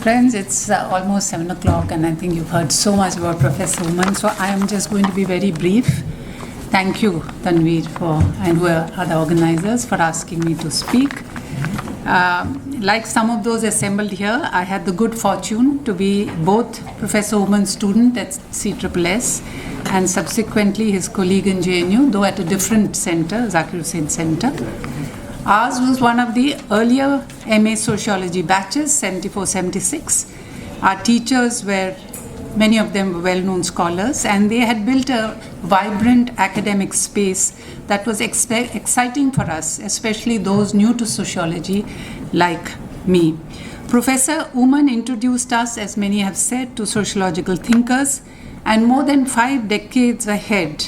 Friends, it's almost 7 o'clock and I think you've heard so much about Professor Oommen, so I am just going to be very brief. Thank you, Tanveer, and who are the organizers for asking me to speak. Like some of those assembled here, I had the good fortune to be both Professor Oommen's student at CSSS and subsequently his colleague in JNU, though at a different center, Zakir Hussain Center. Ours was one of the earlier MA Sociology batches, 74-76. Our teachers were, many of them were well-known scholars, and they had built a vibrant academic space that was exciting for us, especially those new to sociology like me. Professor Oommen introduced us, as many have said, to sociological thinkers, and more than 5 decades ahead,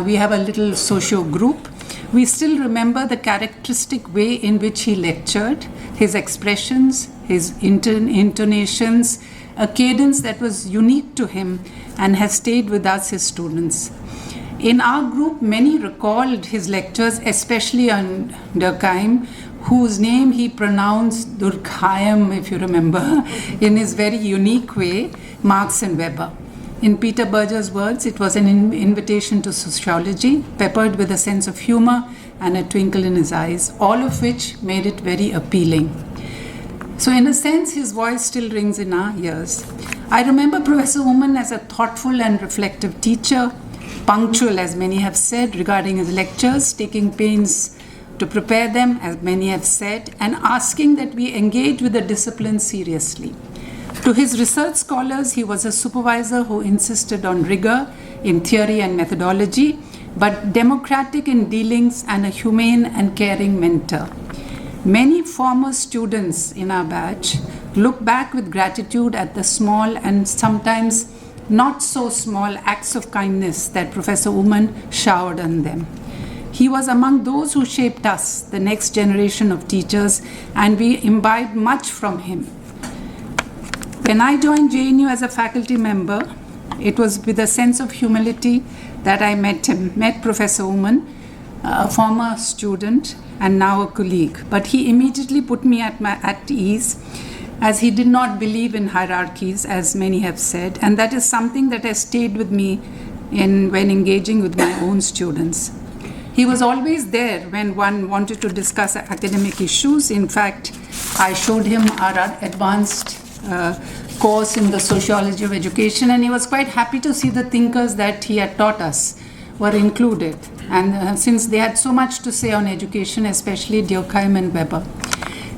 we have a little socio group. We still remember the characteristic way in which he lectured, his expressions, his intonations, a cadence that was unique to him and has stayed with us, his students. In our group, many recalled his lectures, especially on Durkheim, whose name he pronounced Durkheim, if you remember, in his very unique way, Marx and Weber. In Peter Berger's words, it was an invitation to sociology, peppered with a sense of humor and a twinkle in his eyes, all of which made it very appealing. So in a sense, his voice still rings in our ears. I remember Professor Oommen as a thoughtful and reflective teacher, punctual, as many have said, regarding his lectures, taking pains to prepare them, as many have said, and asking that we engage with the discipline seriously. To his research scholars, he was a supervisor who insisted on rigor in theory and methodology, but democratic in dealings and a humane and caring mentor. Many former students in our batch look back with gratitude at the small and sometimes not so small acts of kindness that Professor Oommen showered on them. He was among those who shaped us, the next generation of teachers, and we imbibed much from him. When I joined JNU as a faculty member, it was with a sense of humility that I met Professor Oommen, a former student and now a colleague. But he immediately put me at ease, as he did not believe in hierarchies, as many have said, and that is something that has stayed with me when engaging with my own students. He was always there when one wanted to discuss academic issues. In fact, I showed him our advanced course in the sociology of education, and he was quite happy to see the thinkers that he had taught us were included, and since they had so much to say on education, especially Durkheim and Weber.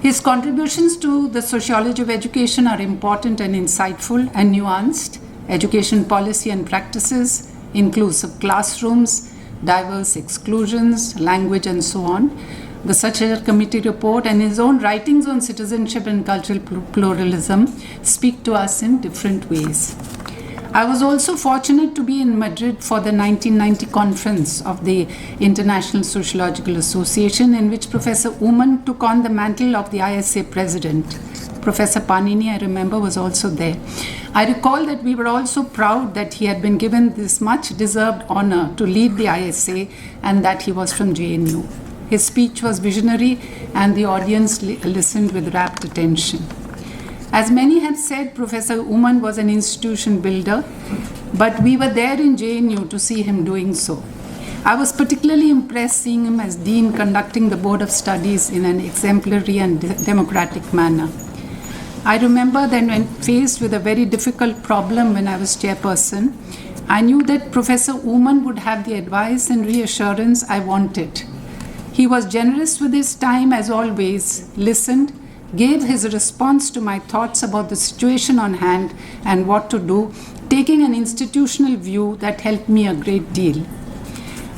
His contributions to the sociology of education are important and insightful and nuanced. Education policy and practices, inclusive classrooms, diverse exclusions, language, and so on. The Sacher Committee report and his own writings on citizenship and cultural pluralism speak to us in different ways. I was also fortunate to be in Madrid for the 1990 conference of the International Sociological Association, in which Professor Oommen took on the mantle of the ISA president. Professor Panini, I remember, was also there. I recall that we were also proud that he had been given this much deserved honor to lead the ISA and that he was from JNU. His speech was visionary and the audience listened with rapt attention. As many have said, Professor Oommen was an institution builder, but we were there in JNU to see him doing so. I was particularly impressed seeing him as dean conducting the Board of Studies in an exemplary and democratic manner. I remember that when faced with a very difficult problem when I was chairperson, I knew that Professor Oommen would have the advice and reassurance I wanted. He was generous with his time as always, listened, gave his response to my thoughts about the situation on hand and what to do, taking an institutional view that helped me a great deal.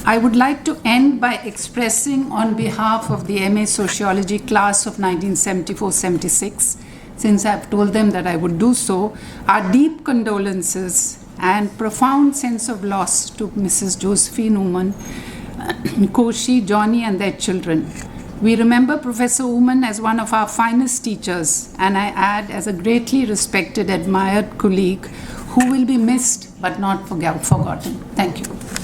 I would like to end by expressing on behalf of the MA Sociology class of 1974-76, since I've told them that I would do so, our deep condolences and profound sense of loss to Mrs. Josephine Oommen, Koshi, Johnny, and their children. We remember Professor Oommen as one of our finest teachers, and I add as a greatly respected, admired colleague who will be missed but not forgotten. Thank you.